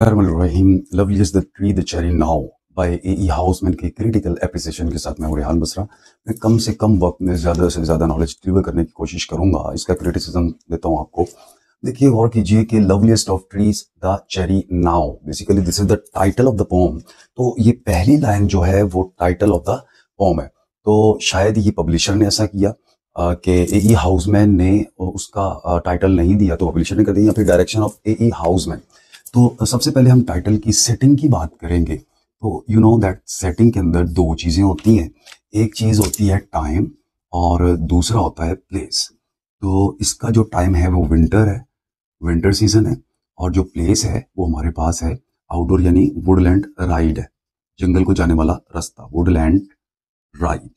Rahim loveliest the tree the cherry now by A Housman की critical appreciation के साथ मैं रेहान बसरा। मैं कम से कम वक्त में ज़्यादा से ज़्यादा नॉलेज डिलीवर करने की कोशिश करूंगा। इसका क्रिटिसिज्म देता हूँ आपको। देखिए, गौर कीजिए कि loveliest of trees the cherry now, basically this is the title of the pome. तो ये पहली लाइन जो है वो टाइटल ऑफ द पोम है। तो शायद ये पब्लिशर ने ऐसा किया कि ए हाउसमैन ने उसका टाइटल नहीं दिया तो पब्लिशर ने कर दिया, या फिर डायरेक्शन ऑफ ए हाउसमैन। तो सबसे पहले हम टाइटल की सेटिंग की बात करेंगे। तो यू नो दैट सेटिंग के अंदर दो चीज़ें होती हैं। एक चीज़ होती है टाइम और दूसरा होता है प्लेस। तो इसका जो टाइम है वो विंटर है, विंटर सीजन है, और जो प्लेस है वो हमारे पास है आउटडोर यानी वुडलैंड राइड है, जंगल को जाने वाला रास्ता, वुडलैंड राइड।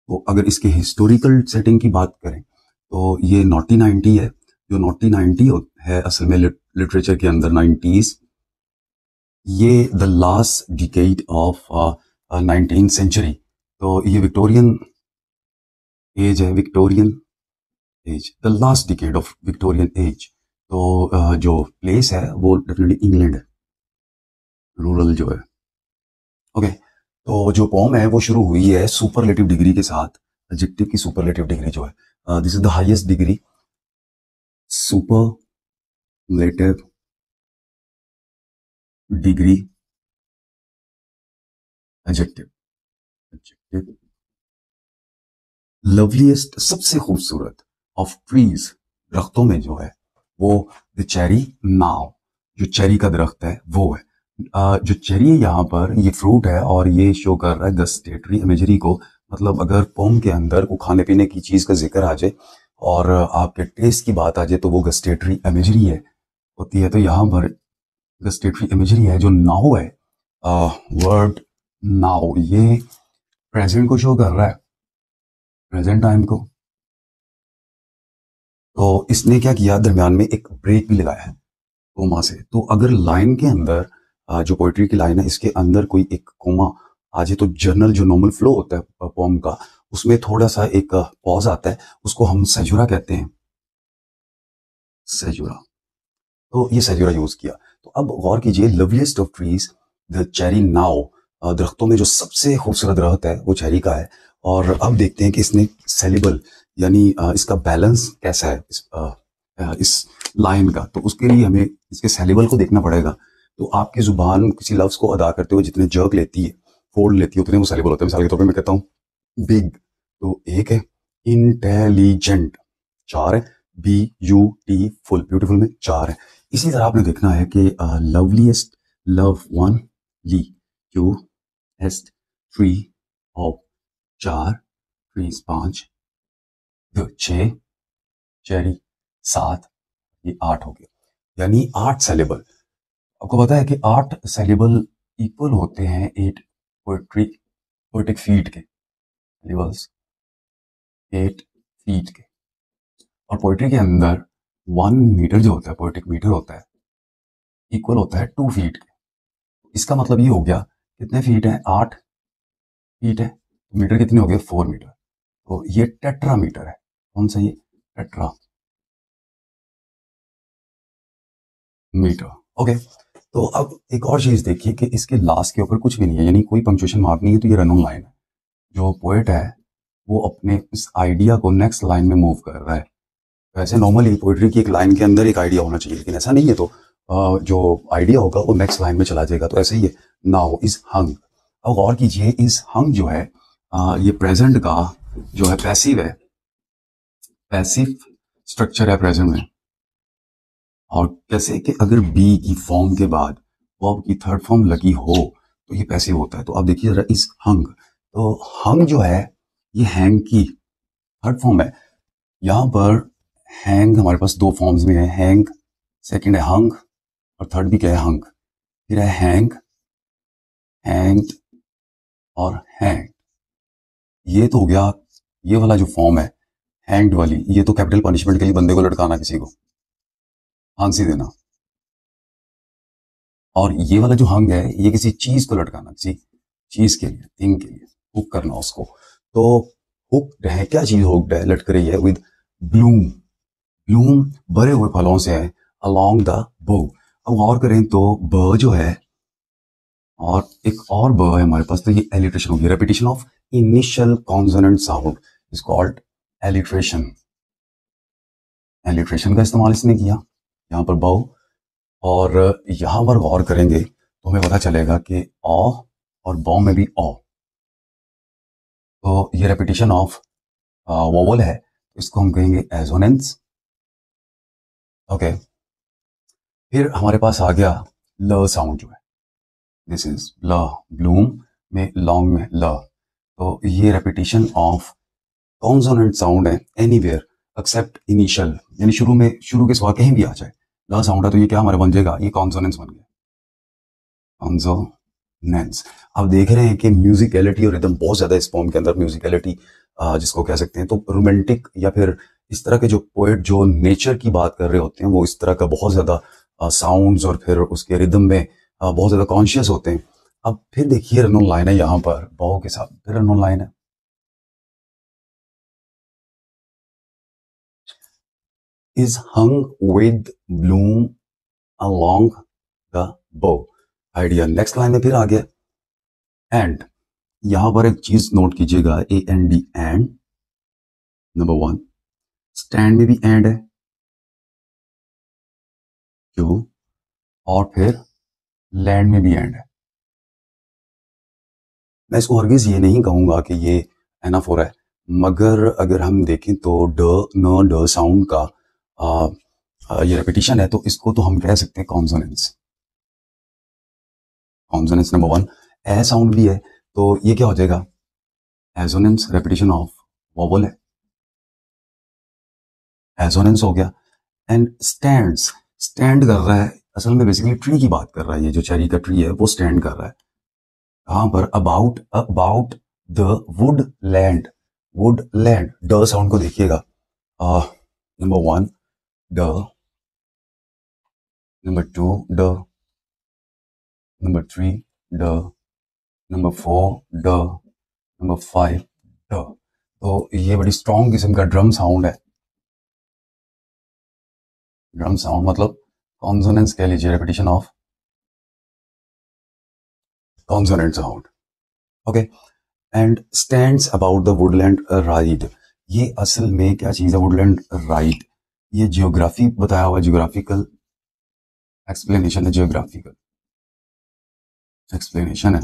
तो अगर इसके हिस्टोरिकल सेटिंग की बात करें तो ये 1990 है। जो 1990 है असल में लिटरेचर के अंदर 90s, ये the last decade of 19th century. तो ये विक्टोरियन एज है, Victorian age, the last decade of Victorian age. तो जो प्लेस है वो डेफिनेटली इंग्लैंड है, रूरल जो है। ओके, तो जो पोम है वो शुरू हुई है सुपरलेटिव डिग्री के साथ। एडजेक्टिव की सुपरलेटिव डिग्री जो है, this is the highest degree, superlative degree, adjective, adjective. Loveliest, सबसे खूबसूरत, ऑफ ट्रीज, दरख्तों में जो है वो द चेरी नाउ, जो चेरी का दरख्त है वो है। जो चेरी है यहाँ पर ये फ्रूट है और ये शो कर रहा है गस्टेटरी इमेजरी को। मतलब अगर पोम के अंदर को खाने पीने की चीज का जिक्र आ जाए और आपके टेस्ट की बात आ जाए तो वो गस्टेटरी इमेजरी है होती है। तो यहाँ पर गस्टेटरी इमेजरी है। जो नाउ है, वर्ड नाउ, ये प्रेजेंट को शो कर रहा है, प्रेजेंट टाइम को। तो इसने क्या किया, दरमियान में एक ब्रेक भी लगाया है कोमा से। तो अगर लाइन के अंदर जो पोइट्री की लाइन है इसके अंदर कोई एक कोमा आ जाए तो जर्नल जो नॉर्मल फ्लो होता है पोम का, उसमें थोड़ा सा एक पॉज आता है, उसको हम सेजुरा कहते हैं, सेजुरा। तो ये सेजुरा यूज किया। तो अब गौर कीजिए, loveliest of trees the cherry now, दरख्तों में जो सबसे खूबसूरत दरख्त है वो चेरी का है। और अब देखते हैं कि इसने सेलिबल यानी इसका बैलेंस कैसा है इस लाइन का। तो उसके लिए हमें इसके सेलिबल को देखना पड़ेगा। तो आपकी जुबान किसी लफ्ज को अदा करते हुए जितने जर्क लेती है, फोल्ड लेती है, उतने वो सेलिबल होते हैं। मिसाल के तौर पे मैं कहता हूँ बिग, तो एक है। इंटेलिजेंट, चार है। B U T full, beautiful में चार है। इसी तरह आपने देखना है कि लवलीएस्ट, लव वन, ली, क्यू एस्ट, ट्री ऑफ, चार, ट्रीज पांच, छह, चेरी सात, ये आठ हो गया, यानी 8 सेलेबल। आपको पता है कि 8 सेलेबल इक्वल होते हैं 8 पोएटिक फीट के, सेलेबल्स 8 फीट के। और पोएट्री के अंदर 1 मीटर जो होता है, पोएटिक मीटर होता है, इक्वल होता है 2 फीट के। इसका मतलब ये हो गया, कितने फीट है, 8 फीट है, तो मीटर कितने हो गए, 4 मीटर। तो ये टेट्रा मीटर है। कौन सा, ये टेट्रा मीटर। ओके, तो अब एक और चीज देखिए कि इसके लास्ट के ऊपर कुछ भी नहीं है, यानी कोई पंक्चुएशन मार्क नहीं है। तो ये रन ऑन लाइन है। जो पोएट है वो अपने इस आइडिया को नेक्स्ट लाइन में मूव कर रहा है। वैसे नॉर्मली पोइट्री की एक लाइन के अंदर एक आइडिया होना चाहिए, लेकिन ऐसा नहीं है। तो जो आइडिया होगा वो नेक्स्ट लाइन में चला जाएगा। तो ऐसे ही है, नाउ इज हंग। अब गौर कीजिए, इस हंग जो है ये प्रेजेंट का जो है पैसिव है, पैसिव स्ट्रक्चर है प्रेजेंट में। और कैसे कि अगर बी की फॉर्म के बाद वर्ब की थर्ड फॉर्म लगी हो तो ये पैसिव होता है। तो आप देखिए जरा, इस हंग, तो हंग जो है ये हैंग की थर्ड फॉर्म है। यहां पर हैंग हमारे पास 2 फॉर्म्स में है, हैंग, सेकंड है हंग, और थर्ड भी क्या है, हंग। फिर है हैंग, हैंग्ड और हैंग। ये तो हो गया, ये वाला जो फॉर्म है हैंग्ड वाली, ये तो कैपिटल पनिशमेंट के लिए, बंदे को लटकाना, किसी को फांसी देना। और ये वाला जो हंग है ये किसी चीज को लटकाना, किसी चीज के लिए, थिंग के लिए, हुक करना उसको। तो हुक्ड है, क्या चीज हुक्ड है, लटक रही है, विद ब्लूम, ब्लूम भरे हुए फलों से है, अलोंग द बो। अब और करें तो ब जो है, और एक और ब है हमारे पास, तो ये एलिट्रेशन होगी, repetition of initial consonant sound is called alliteration. Alliteration का इस्तेमाल इसने किया यहाँ पर बाउ, और यहाँ पर गौर करेंगे तो हमें पता चलेगा कि ऑ और बॉ में भी ऑ, तो ये रेपिटेशन ऑफ वोवल है, इसको हम कहेंगे एजोनेंस। ओके, फिर हमारे पास आ गया ल साउंड जो है, दिस इज ल, ब्लूम में लॉन्ग में ल, तो ये रेपिटेशन ऑफ कॉन्सोनेंट साउंड है एनीवेयर एक्सेप्ट इनिशियल, यानी शुरू में, शुरू के सिवा कहीं भी आ जाए ल साउंड है, तो ये क्या हमारा बन जाएगा, ये कॉन्सोनेंस बन गया, कॉन्सोनेंस। आप देख रहे हैं कि म्यूजिकलिटी और रिदम बहुत ज्यादा इस पोम के अंदर, म्यूजिकलिटी जिसको कह सकते हैं, तो रोमांटिक या फिर इस तरह के जो पोएट जो नेचर की बात कर रहे होते हैं वो इस तरह का बहुत ज्यादा साउंड्स और फिर उसके रिदम में बहुत ज्यादा कॉन्शियस होते हैं। अब फिर देखिए रन लाइन है यहाँ पर बॉ के साथ, फिर रन लाइन है, is hung with bloom along the bow। Idea next line में फिर आ गया एंड, यहां पर एक चीज नोट कीजिएगा, A N D and, number one, stand में भी एंड है, क्यों, और फिर लैंड में भी एंड है। मैं इसको हरगिज ये नहीं कहूंगा कि ये एनाफोर है, मगर अगर हम देखें तो ड न ड साउंड का ये रेपिटेशन है, तो इसको तो हम कह सकते हैं कॉन्सोनेंस। कॉन्सोनेंस नंबर वन, ए साउंड भी है, तो ये क्या हो जाएगा, एजोनेंस, रेपिटेशन ऑफ वोवल है, एजोनेंस हो गया। एंड स्टैंड्स, स्टैंड कर रहा है, असल में बेसिकली ट्री की बात कर रहा है, ये जो चेरी का ट्री है वो स्टैंड कर रहा है कहां पर, about, about the wood land, would land, ड साउंड को देखिएगा, नंबर वन ड, नंबर टू ड, नंबर थ्री ड, नंबर फोर ड, नंबर फाइव ड, तो ये बड़ी स्ट्रॉन्ग किस्म का ड्रम साउंड है। ड्रम साउंड मतलब कॉन्सोनेंस कह लीजिए, repetition of consonant sound. Okay, and stands about the Woodland ride, ये असल में क्या चीज है, वुडलैंड राइड, ये जियोग्राफी बताया हुआ, जियोग्राफिकल एक्सप्लेनेशन है, जियोग्राफिकल एक्सप्लेनेशन है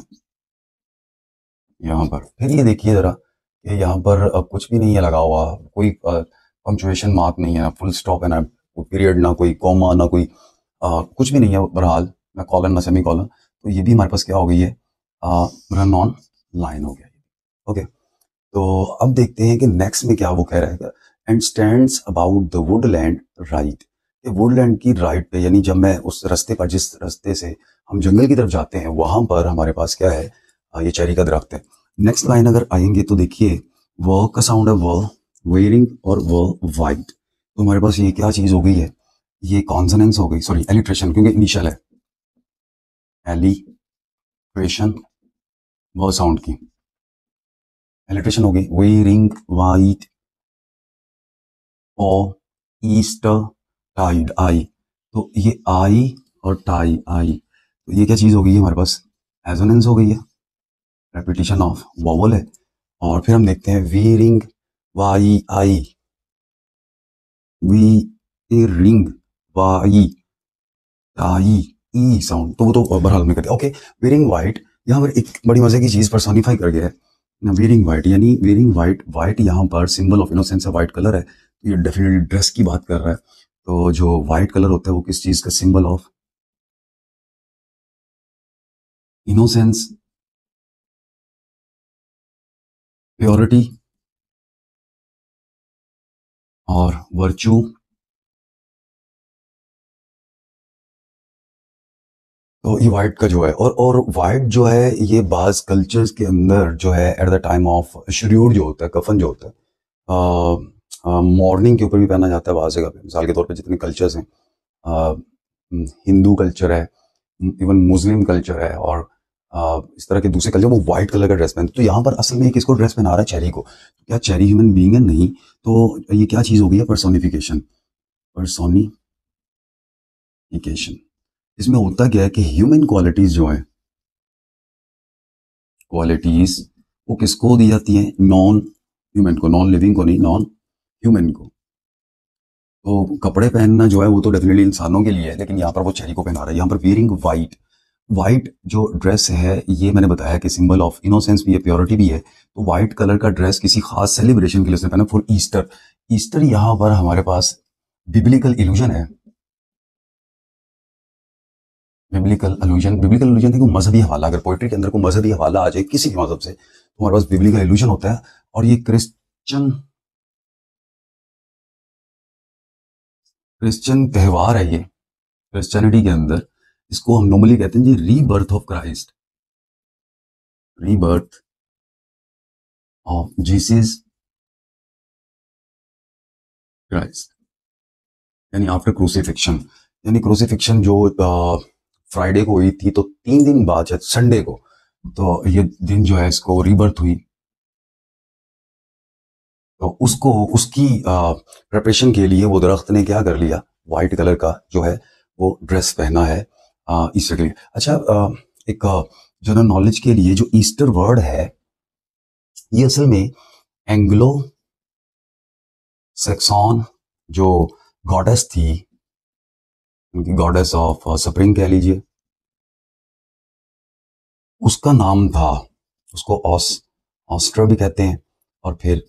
यहाँ पर। फिर ये देखिए जरा कि यहाँ पर कुछ भी नहीं है लगा हुआ, कोई पंक्चुएशन मार्क नहीं है, फुल स्टॉप है ना पीरियड, ना कोई कॉमा, ना कोई कुछ भी नहीं है बहरहाल, ना कॉलन ना सेमी कॉलन, तो ये भी हमारे पास क्या हो गई है, रन ऑन लाइन हो गया। ओके, तो अब देखते हैं कि नेक्स्ट में क्या वो कह रहा है, and stands about the Woodland right, Woodland की राइट पे, यानी जब मैं उस रास्ते पर, जिस रास्ते से हम जंगल की तरफ जाते हैं, वहां पर हमारे पास क्या है, ये चेरी का दरख्त है। नेक्स्ट लाइन अगर आएंगे तो देखिए व का साउंड है व, वेयरिंग और व वाइट, तो हमारे पास ये क्या चीज हो गई है, ये कॉन्सोनेंस हो गई, सॉरी एलिट्रेशन, क्योंकि इनिशियल है, एलिट्रेशन व साउंड की एलिट्रेशन हो गई, वेयरिंग वाइट और ईस्टर टाइड आई, तो ये आई और टाई आई, तो ये क्या चीज हो गई है हमारे पास, एजोनेंस हो गई है, रेपिटेशन ऑफ वोवल है। और फिर हम देखते हैं wearing Y I, V A ring Y I E sound, तो वो तो बहरहाल में करते हैं। ओके, वीरिंग वाइट, यहाँ पर एक बड़ी मजे की चीज पर्सोनिफाई कर गया है, वीरिंग वाइट, यानी वीरिंग वाइट, वाइट यहाँ पर सिंबल ऑफ इनोसेंस है, वाइट कलर है, तो ये डेफिनेटली ड्रेस की बात कर रहा है, तो जो वाइट कलर होता है वो किस चीज का सिंबल ऑफ इनोसेंस, प्योरिटी और वर्च्यू। तो ये वाइट का जो है, और वाइट जो है ये बाज कल्चर्स के अंदर जो है at the time of sure जो होता है, कफन जो होता है, मॉर्निंग के ऊपर भी पहना जाता है बाज़ जगह पे, मिसाल के तौर पे जितने कल्चर्स हैं, हिंदू कल्चर है, इवन मुस्लिम कल्चर है, और इस तरह के दूसरे कल्चर, वो व्हाइट कलर का ड्रेस पहनते, तो यहाँ पर असल में किसको ड्रेस पहना रहा है, चेरी को, तो क्या चेरी ह्यूमन बीइंग है, नहीं, तो ये क्या चीज हो गई है, पर्सोनिफिकेशन, पर्सोनिफिकेशन। इसमें होता क्या है कि ह्यूमन क्वालिटीज जो है, क्वालिटीज वो किसको दी जाती हैं? नॉन ह्यूमन को, नॉन लिविंग को नहीं, नॉन ह्यूमन को। तो कपड़े पहनना जो है वो तो डेफिनेटली इंसानों के लिए है, लेकिन यहाँ पर वो चेरी को पहना रहा है। यहाँ पर वेयरिंग वाइट, वाइट जो ड्रेस है ये मैंने बताया कि सिंबल ऑफ इनोसेंस भी है, प्योरिटी भी है। तो वाइट कलर का ड्रेस किसी खास सेलिब्रेशन के लिए उसने पहना, फॉर ईस्टर। ईस्टर यहाँ पर हमारे पास बिब्लिकल इल्यूजन है, बिब्लिकल इल्यूजन है कि मजहबी हवाला, अगर पोइट्री के अंदर कोई मजहबी हवाला आ जाए किसी भी मजहब से तो हमारे पास बिब्लिकल इल्यूजन होता है। और ये क्रिश्चियन त्यौहार है, ये क्रिश्चियनिटी के अंदर इसको हम नॉर्मली कहते हैं जी rebirth of Christ, rebirth of Jesus Christ, यानी आफ्टर क्रूसिफिक्शन। यानी क्रूसिफिक्शन जो फ्राइडे को हुई थी, तो 3 दिन बाद शायद संडे को, तो ये दिन जो है इसको रीबर्थ हुई। तो उसको उसकी प्रिपरेशन के लिए वो दरख्त ने क्या कर लिया, वाइट कलर का जो है वो ड्रेस पहना है ईस्टर के लिए। अच्छा, एक जनरल नॉलेज के लिए जो ईस्टर वर्ड है ये असल में एंग्लो सैक्सन जो गॉडेस थी, उनकी गॉडेस ऑफ स्प्रिंग कह लीजिए, उसका नाम था। उसको ऑस्टर भी कहते हैं, और फिर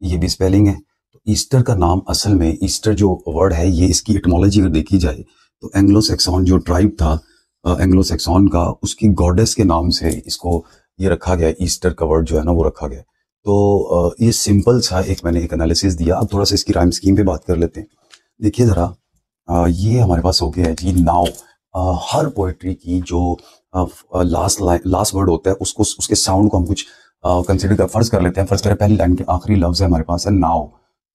ये भी स्पेलिंग है। तो ईस्टर का नाम असल में, ईस्टर जो वर्ड है ये, इसकी एटमोलॉजी अगर देखी जाए तो एंग्लो सैक्सन जो ट्राइब था एंग्लो सैक्सन का, उसकी गॉडेस के नाम से इसको ये रखा गया, ईस्टर का वर्ड जो है ना वो रखा गया। तो ये सिंपल सा एक मैंने एक एनालिसिस दिया। अब थोड़ा सा इसकी राइम स्कीम पे बात कर लेते हैं। देखिए ज़रा, ये हमारे पास हो गया है जी नाउ। हर पोइट्री की जो लास्ट वर्ड होता है उसको, उसके साउंड को हम कुछ कंसिडर कर, फर्ज कर लेते हैं। फर्ज करें पहली लाइन के आखिरी लफ्ज है हमारे पास है नाउ,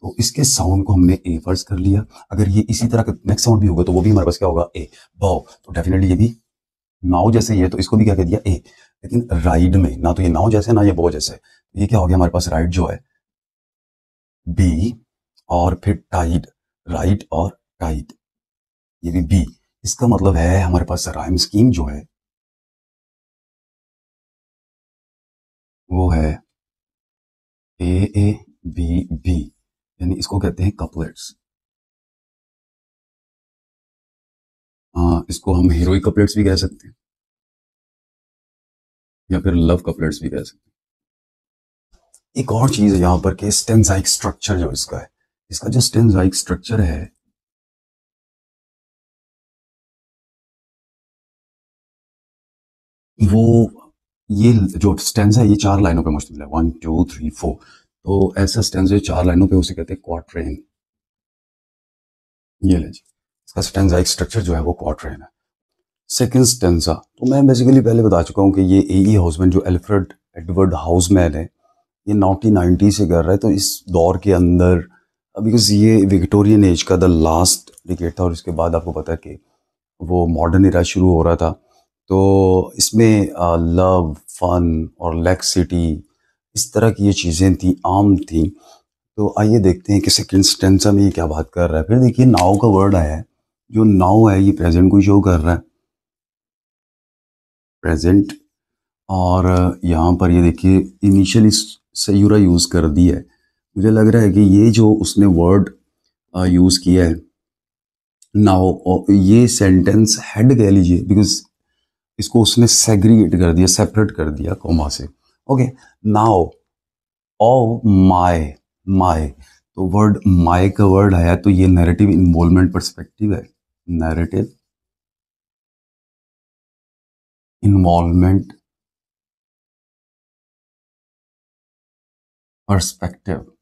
तो इसके साउंड को हमने ए फर्ज कर लिया। अगर ये इसी तरह का नेक्स्ट साउंड भी होगा तो वो भी हमारे पास क्या होगा, ए। बॉ, तो डेफिनेटली ये भी नाउ जैसे ही है, तो इसको भी क्या कह दिया, ए। लेकिन राइड में ना तो ये नाउ जैसे ना ये बो जैसे, ये क्या हो गया हमारे पास, राइड जो है बी, और फिर टाइड, राइट और टाइड, ये भी बी। इसका मतलब है हमारे पास राइम स्कीम जो है वो है ए ए बी बी, यानी इसको कहते हैं कपलेट्स। इसको हम हीरोइक कपलेट्स भी कह सकते हैं, या फिर लव कपलेट्स भी कह सकते हैं। एक और चीज है यहाँ पर कि स्टेंजाइक स्ट्रक्चर जो इसका है, इसका जो स्टेंजाइक स्ट्रक्चर है वो, ये जो स्टेंजा है ये 4 लाइनों पे मुश्तमिल है, 1 2 3 4। तो ऐसा स्टेंजा 4 लाइनों पे उसे कहते हैं क्वार्ट्रेन। ये ले जी, इसका स्टेंजाइक स्ट्रक्चर जो है वो क्वार्ट्रेन है। सेकंड स्टेंजा, तो मैं बेसिकली पहले बता चुका हूँ कि ये ए हाउसमैन जो एल्फ्रेड एडवर्ड हाउसमैन है, ये 1990 से कर रहा है। तो इस दौर के अंदर, बिकॉज ये विक्टोरियन एज का द लास्ट डिकेड था, और इसके बाद आपको पता है कि वो मॉडर्न इरा शुरू हो रहा था। तो इसमें लव, फन और लेक्सिटी, इस तरह की ये चीज़ें थी, आम थी। तो आइए देखते हैं कि सेकंड स्टेंजा में ये क्या बात कर रहा है। फिर देखिए नाउ का वर्ड आया है, जो नाउ है ये प्रेजेंट को शो कर रहा है, प्रेजेंट। और यहाँ पर ये देखिए इनिशियली सयूरा यूज़ कर दी है। मुझे लग रहा है कि ये जो उसने वर्ड यूज़ किया है नाउ, ये सेंटेंस हेड कह लीजिए, बिकॉज इसको उसने सेग्रीगेट कर दिया, सेपरेट कर दिया कॉमा से। Okay, now oh my, my, तो वर्ड माय का वर्ड आया, तो ये नैरेटिव इन्वॉल्वमेंट पर्सपेक्टिव है, नैरेटिव इन्वॉल्वमेंट पर्सपेक्टिव।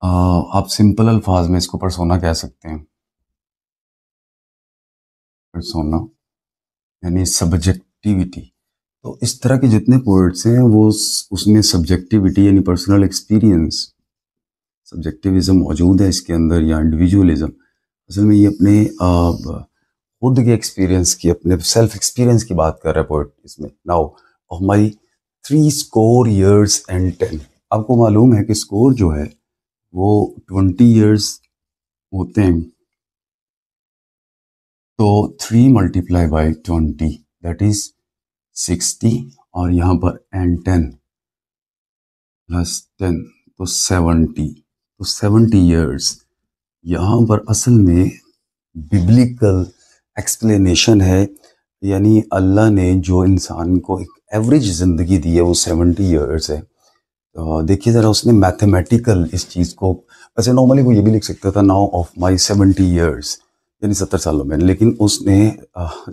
आप सिंपल अल्फाज में इसको परसोना कह सकते हैं, परसोना यानी सब्जेक्टिविटी। तो इस तरह के जितने पोइट्स हैं वो उसमें सब्जेक्टिविटी यानी पर्सनल एक्सपीरियंस, सब्जेक्टिविज्म मौजूद है इसके अंदर, या इंडिविजुअलिज्म। असल में ये अपने खुद के एक्सपीरियंस की, अपने सेल्फ एक्सपीरियंस की बात कर रहा है पोइट इसमें। Now of my 3 score years and 10, आपको मालूम है कि स्कोर जो है वो 20 years होते हैं। तो 3 × 20 दैट इज 60, और यहाँ पर n10 + 10 तो 70, तो 70 years। यहाँ पर असल में बिब्लिकल एक्सप्लेनेशन है, यानी अल्लाह ने जो इंसान को एक एवरेज ज़िंदगी दी है वो 70 years है। तो देखिए ज़रा, उसने मैथमेटिकल इस चीज़ को, वैसे नॉर्मली वो ये भी लिख सकता था नाउ ऑफ माई 70 years, यानी 70 सालों में, लेकिन उसने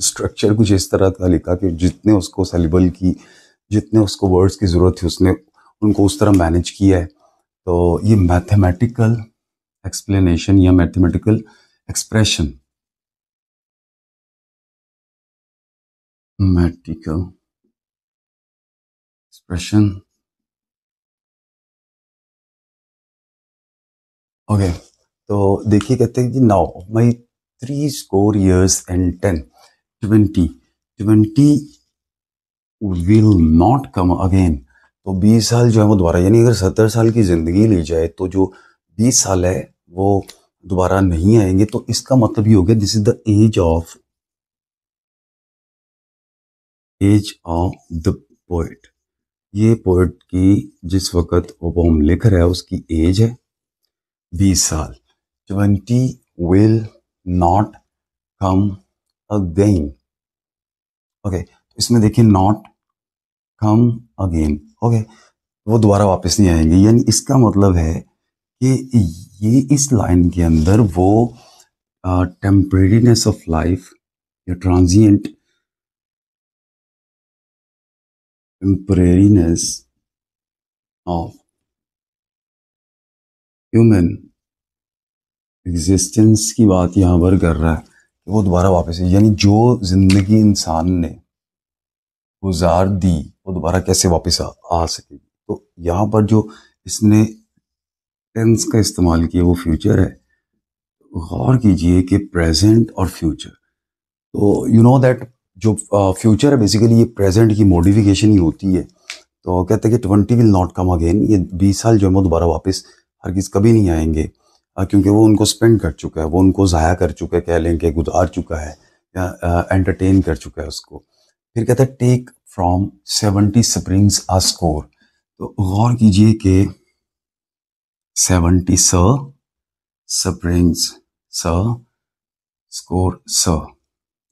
स्ट्रक्चर कुछ इस तरह का लिखा कि जितने उसको सेलिबल की, जितने उसको वर्ड्स की ज़रूरत थी, उसने उनको उस तरह मैनेज किया है। तो ये मैथमेटिकल एक्सप्लेनेशन या mathematical expression, mathematical expression, okay. तो देखिए, कहते हैं कि now my 3 score years and 10 20 will not come again. तो 20 साल जो है वो दोबारा, यानी अगर 70 साल की जिंदगी ली जाए तो जो 20 साल है वो दोबारा नहीं आएंगे। तो इसका मतलब ये हो गया, this is the age of the poet. ये पोएट की जिस वक्त वो पोम लिख रहा है उसकी एज है 20 साल। 20 will not come again. Okay, इसमें देखिए नॉट कम अगेन। ओके, वो दोबारा वापस नहीं आएंगे, यानी इसका मतलब है कि ये इस लाइन के अंदर वो टेम्परेरीनेस ऑफ लाइफ या ट्रांजिएंट टेम्परेरीनेस ऑफ ह्यूमन एग्जिस्टेंस की बात यहाँ पर कर रहा है कि वो दोबारा वापस है, यानी जो जिंदगी इंसान ने गुजार दी वो दोबारा कैसे वापस आ सकेगी। तो यहाँ पर जो इसने टेंस का इस्तेमाल किया वो फ्यूचर है। गौर कीजिए कि प्रेजेंट और फ्यूचर, तो यू नो दैट जो फ्यूचर है बेसिकली ये प्रेजेंट की मॉडिफिकेशन ही होती है। तो कहते हैं कि 20 विल नॉट कम अगेन, ये 20 साल जो है वो दोबारा वापस हरगिज कभी नहीं आएंगे, क्योंकि वो उनको स्पेंड कर चुका है, वो उनको ज़ाया कर चुका है, कह लें कि गुजार चुका है या एंटरटेन कर चुका है उसको। फिर कहता है take from 70 springs a score. तो गौर कीजिए कि 70 स्प्रिंग्स स स्कोर स,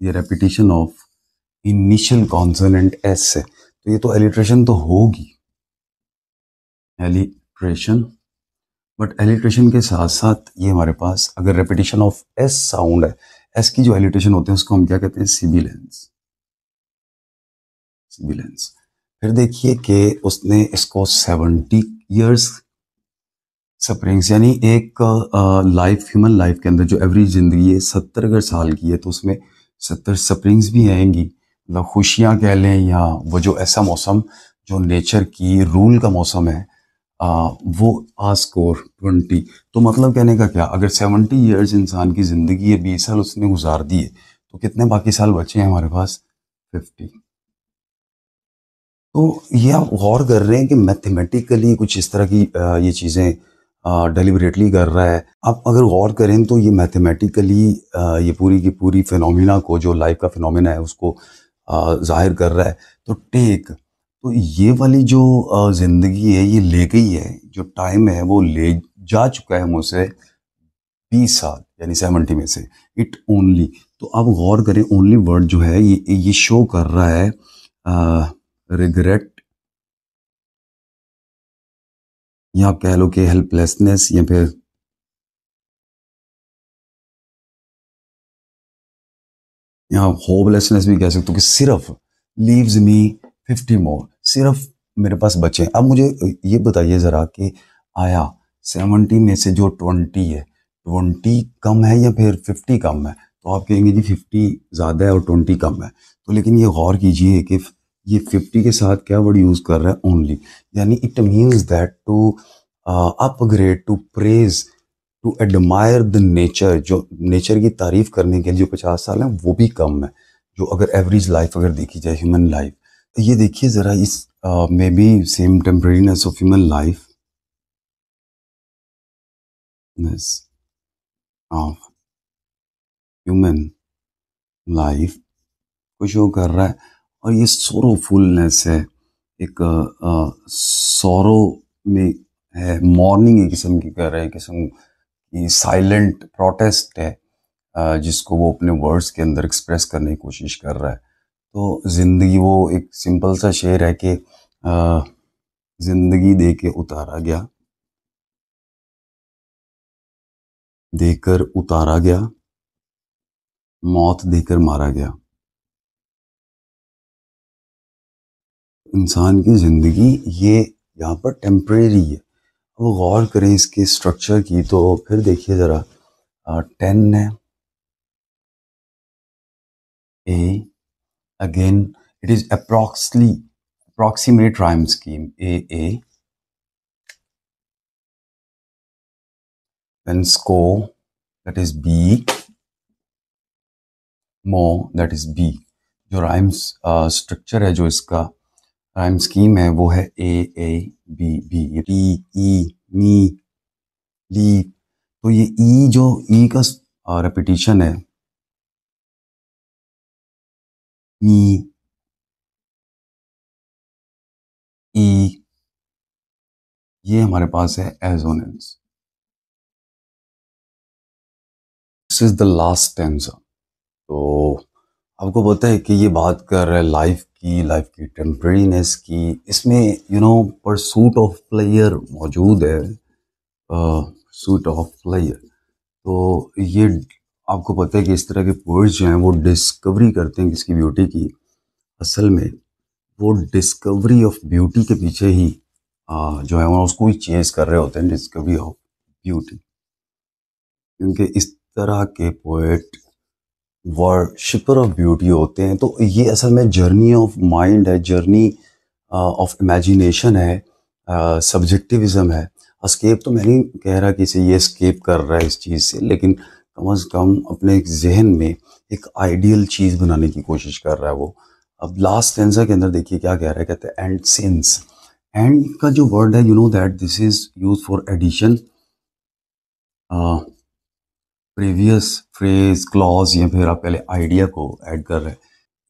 ये repetition of initial consonant S है। तो ये तो एलिट्रेशन तो होगी, एलिट्रेशन, बट एलिट्रेशन के साथ साथ ये हमारे पास अगर रेपिटेशन ऑफ एस साउंड है, एस की जो एलिट्रेशन होते हैं उसको हम क्या कहते हैं, सिबिलेंस, सिबिलेंस। फिर देखिए कि उसने इसको 70 years स्प्रिंग्स, यानी एक लाइफ, ह्यूमन लाइफ के अंदर जो एवरेज जिंदगी है 70 अगर साल की है तो उसमें 70 स्प्रिंग्स भी आएंगी, मतलब खुशियाँ कह लें, या वो जो ऐसा मौसम जो नेचर की रूल का मौसम है, वो आ स्कोर 20। तो मतलब कहने का क्या, अगर 70 years इंसान की ज़िंदगी है, 20 साल उसने गुजार दिए, तो कितने बाकी साल बचे हैं हमारे पास, 50। तो ये आप गौर कर रहे हैं कि मैथमेटिकली कुछ इस तरह की ये चीज़ें डेलिबरेटली कर रहा है। आप अगर गौर करें तो ये मैथमेटिकली ये पूरी की पूरी फिनोमिना को, जो लाइफ का फिनोमिना है उसको जाहिर कर रहा है। तो टेक, तो ये वाली जो ज़िंदगी है ये ले गई है, जो टाइम है वो ले जा चुका है मुझसे 20 साल, यानी 70 में से, इट ओनली। तो आप गौर करें, ओनली वर्ड जो है ये शो कर रहा है रिग्रेट, या आप कह लो कि हेल्पलेसनेस, या फिर या होपलेसनेस भी कह सकते हो, कि सिर्फ लीव्स मी 50 मोर, सिर्फ मेरे पास बचे हैं। अब मुझे ये बताइए ज़रा कि आया 70 में से जो 20 है, 20 कम है या फिर 50 कम है? तो आप कहेंगे जी 50 ज़्यादा है और 20 कम है। तो लेकिन ये गौर कीजिए कि ये 50 के साथ क्या वर्ड यूज़ कर रहा है, ओनली, यानी it means that to upgrade, to praise, to admire the nature, जो नेचर की तारीफ करने के लिए जो 50 साल हैं वो भी कम है, जो अगर एवरेज लाइफ अगर देखी जाए, ह्यूमन लाइफ। तो ये देखिए ज़रा, इस में भी same temporariness of human life, of human life को शो कर रहा है। और ये सोरोफुलनेस है, एक सोरो में है, मॉर्निंग एक किस्म की कर रहा है, किस्म की साइलेंट प्रोटेस्ट है, जिसको वो अपने वर्ड्स के अंदर एक्सप्रेस करने की कोशिश कर रहा है। तो ज़िंदगी, वो एक सिंपल सा शेर है कि ज़िंदगी दे के उतारा गया, देकर उतारा गया, मौत देकर मारा गया। इंसान की ज़िंदगी ये यहाँ पर टेम्परेरी है। अब गौर करें इसके स्ट्रक्चर की, तो फिर देखिए ज़रा, 10 है, A, again it is approximate rhyme scheme, A, then score, that is B, more, that is B। जो राइम्स स्ट्रक्चर है, जो इसका राइम स्कीम है, वो है A, B, टी, ई, मी, ली। तो ये ई, जो ई का रेपिटिशन है, मी, ई, ये हमारे पास है assonance. This is the last stanza. तो आपको पता है कि ये बात कर रहा है लाइफ की टेम्परेरीनेस की। इसमें परसूट ऑफ प्लेयर मौजूद है, परसूट ऑफ प्लेयर। तो ये आपको पता है कि इस तरह के पोएट्स जो हैं वो डिस्कवरी करते हैं किसकी, ब्यूटी की। असल में वो डिस्कवरी ऑफ ब्यूटी के पीछे ही जो है वो उसको ही चेज कर रहे होते हैं, डिस्कवरी ऑफ ब्यूटी। क्योंकि इस तरह के पोएट वर्शिपर ऑफ ब्यूटी होते हैं। तो ये असल में जर्नी ऑफ माइंड है, जर्नी ऑफ इमेजिनेशन है, सब्जेक्टिविज्म है। एस्केप तो मैं नहीं कह रहा कि इसे ये एस्केप कर रहा है इस चीज़ से, लेकिन कम से कम अपने एक जहन में एक आइडियल चीज़ बनाने की कोशिश कर रहा है वो। अब लास्ट स्टेंजा के अंदर देखिए क्या कह रहा है, कहते हैं एंड सिंस। एंड का जो वर्ड है, you know that this is use for addition, previous phrase, clause, या फिर आप पहले आइडिया को ऐड कर रहे हैं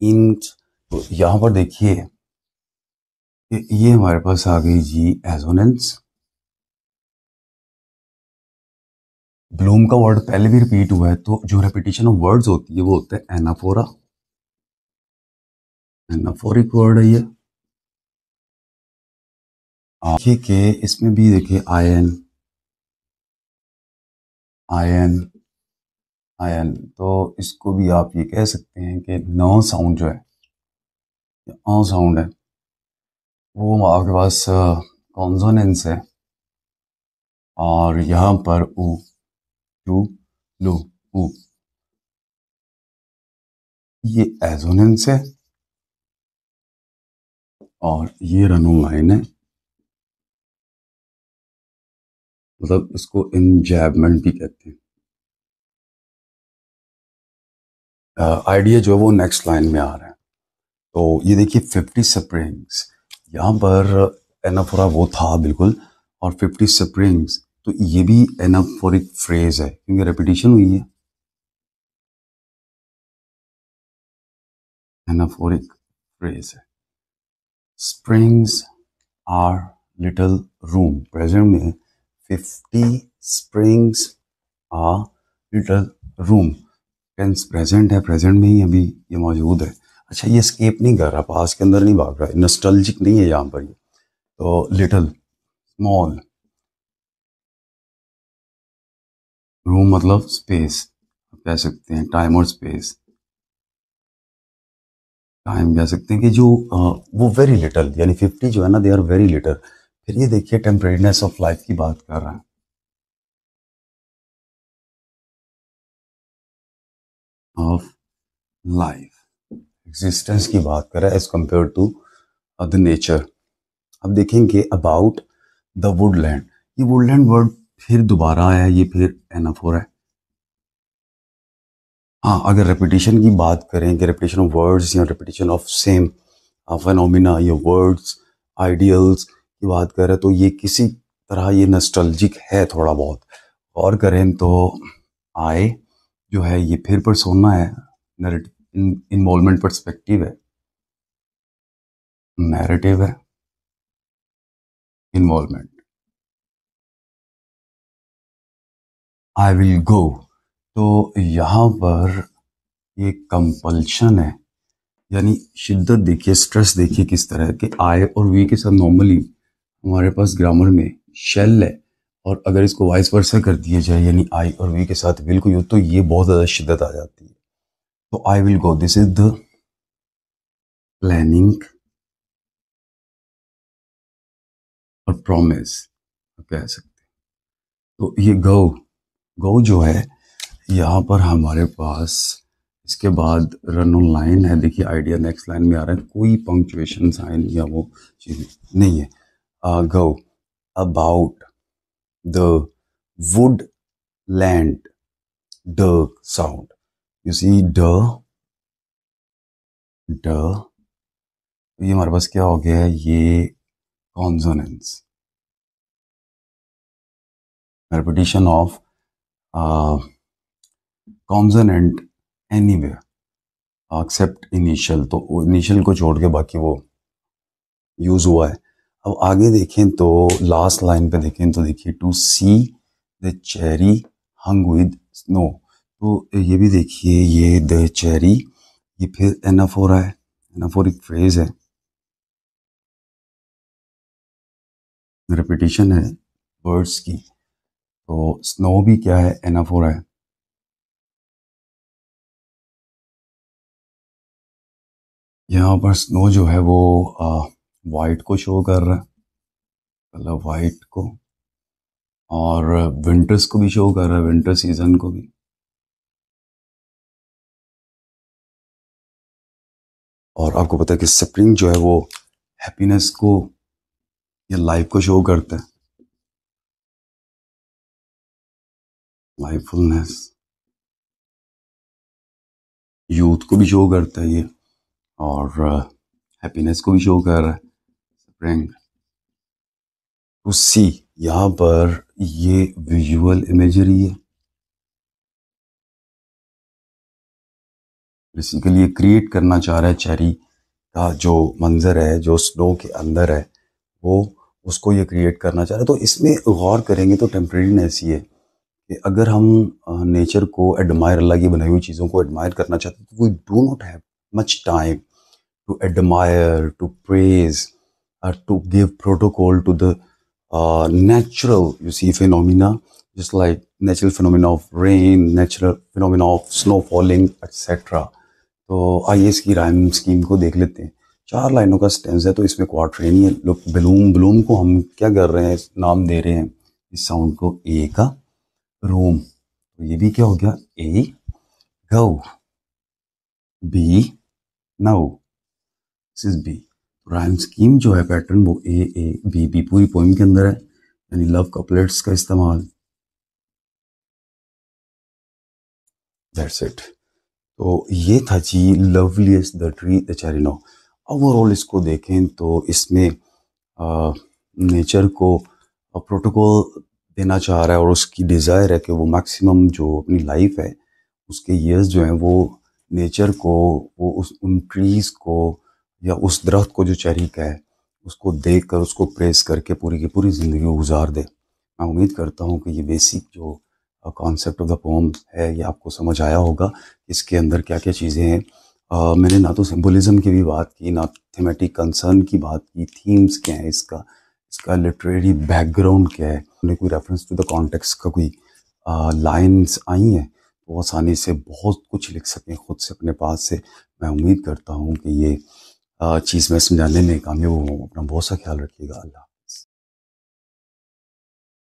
इन। तो यहाँ पर देखिए कि ये हमारे पास आ गई जी एजोनेंस। ब्लूम का वर्ड पहले भी रिपीट हुआ है, तो जो रेपिटेशन ऑफ वर्ड्स होती है वो होता है एनाफोरा, एनाफोरिक वर्ड है ये। देखिए कि इसमें भी देखिए आयन, आयन, आयन। तो इसको भी आप ये कह सकते हैं कि न साउंड जो है, साउंड है, वो आपके पास कॉन्सोनेंस है। और यहाँ पर उ, टू, लू, उ, ये एजोनेंस है, और ये रनू लाइन है। मतलब इसको इंजैबमेंट भी कहते हैं। आइडिया जो है वो नेक्स्ट लाइन में आ रहा है। तो ये देखिए 50 स्प्रिंग्स, यहाँ पर एनाफोरा वो था बिल्कुल, और 50 स्प्रिंग्स, तो ये भी एनाफोरिक फ्रेज है क्योंकि रेपिटेशन हुई है, एनाफोरिक फ्रेज है। Springs are little room, present में 50 springs are little room. Tense present है, प्रेजेंट में ही अभी ये मौजूद है। अच्छा, ये स्केप नहीं कर रहा, पास के अंदर नहीं भाग रहा है, नॉस्टैल्जिक नहीं है यहाँ पर ये। तो लिटिल, स्मॉल, रूम मतलब स्पेस, कह सकते हैं टाइम और स्पेस। टाइम कह सकते हैं कि जो वो वेरी लिटल, यानी 50 जो है ना, दे आर वेरी लिटल। फिर ये देखिए टेम्परेरीनेस ऑफ लाइफ की बात कर रहा है, ऑफ लाइफ, एग्जिस्टेंस की बात कर रहा है as compare to the nature. अब देखेंगे अबाउट द वुडलैंड। ये वुडलैंड वर्ड फिर दोबारा आया, ये फिर एनाफोर है। हाँ, अगर रेपिटेशन की बात करें कि रेपिटेशन ऑफ वर्ड्स या रेपिटेशन ऑफ सेम फेनोमिना या वर्ड्स, आइडियल्स की बात करें, तो ये किसी तरह ये नॉस्टैल्जिक है थोड़ा बहुत। और करें तो आई जो है ये फिर पर्सोना है, इन्वॉल्वमेंट पर्सपेक्टिव है, नैरेटिव है, इन्वॉल्वमेंट। आई विल गो, तो यहाँ पर ये कंपल्शन है, यानी शिद्दत देखिए, स्ट्रेस देखिए किस तरह है कि आई और वी के साथ नॉर्मली हमारे पास ग्रामर में शेल है, और अगर इसको वाइस वर्सा कर दिया जाए यानी आई और वी के साथ विल को यूज, तो ये बहुत ज़्यादा शिद्दत आ जाती है। तो I will go, this is the planning और प्रॉमिस कह सकते हैं। तो ये गो, गो जो है यहाँ पर हमारे पास इसके बाद रन ऑन लाइन है। देखिए आइडिया नेक्स्ट लाइन में आ रहा है, कोई पंक्चुएशन साइन या वो चीज़ नहीं है। Go about the wood land, ड साउंड, यू सी ड, ड, ये हमारे पास क्या हो गया है, ये consonants, repetition of consonant anywhere except initial, तो इनिशियल को छोड़ के बाकी वो यूज हुआ है। अब आगे देखें तो लास्ट लाइन पे देखें तो देखिए to see the cherry hung with snow, तो ये भी देखिए ये द चेरी, ये फिर एनाफोर है, एनाफोर एक फ्रेज है, रिपीटिशन है वर्ड्स की। तो स्नो भी क्या है, एनाफोर है। यहाँ पर स्नो जो है वो वाइट को शो कर रहा है, कलर वाइट को, और विंटर्स को भी शो कर रहा है, विंटर सीजन को भी। और आपको पता है कि स्प्रिंग जो है वो हैप्पीनेस को या लाइफ को शो करता है, लाइफफुलनेस, यूथ को भी शो करता है ये, और हैप्पीनेस को भी शो कर रहा है स्प्रिंग। टू सी, यहाँ पर ये विजुअल इमेजरी है, बेसिकली ये क्रिएट करना चाह रहा है चेरी का जो मंजर है, जो स्नो के अंदर है, वो उसको ये क्रिएट करना चाह रहा है। तो इसमें गौर करेंगे तो टेम्परेरीनेस ये है कि अगर हम नेचर को एडमायर, अल्लाह की बनाई हुई चीज़ों को एडमायर करना चाहते हैं, तो we do not have much time to admire, to praise, to give protocol to the natural, you see, phenomena, just like natural phenomena of rain, natural phenomena of snow falling, etc. तो आइए इसकी rhyme scheme को देख लेते हैं। 4 लाइनों का स्टेंस है, तो इसमें क्वार्टरेनी है। लोग ब्लूम, ब्लूम को हम क्या कर रहे हैं, नाम दे रहे हैं इस साउंड को ए का, रूम, तो ये भी क्या हो गया, A go, B now, this is B. Rhyme scheme जो है, पैटर्न, वो ए बी बी पूरी पोइम के अंदर है, यानी लव कपलेट्स का इस्तेमाल, दैट्स इट। तो ये था जी loveliest the tree the cherry now. Overall इसको देखें तो इसमें नेचर को प्रोटोकॉल देना चाह रहा है, और उसकी डिज़ायर है कि वो मैक्सिमम जो अपनी लाइफ है उसके ईयर्स जो हैं वो नेचर को, वो उन ट्रीज़ को या उस दरख्त को जो चेरी का है उसको देख कर, उसको प्रेस करके पूरी की पूरी ज़िंदगी को गुजार दे। मैं उम्मीद करता हूँ कि ये बेसिक जो कॉन्सेप्ट ऑफ द पोम है ये आपको समझ आया होगा, इसके अंदर क्या क्या चीज़ें हैं। मैंने ना तो सिंबलिज्म की भी बात की, ना थीमेटिक कंसर्न की बात की, थीम्स क्या है इसका, इसका लिटरेरी बैकग्राउंड क्या है, उन्हें कोई रेफरेंस टू द कॉन्टेक्स्ट का कोई लाइंस आई हैं तो आसानी से बहुत कुछ लिख सकें खुद से अपने पास से। मैं उम्मीद करता हूँ कि ये चीज़ मैं समझाने में कामयाब हूँ। अपना बहुत सा ख्याल रखिएगा। अल्लाह।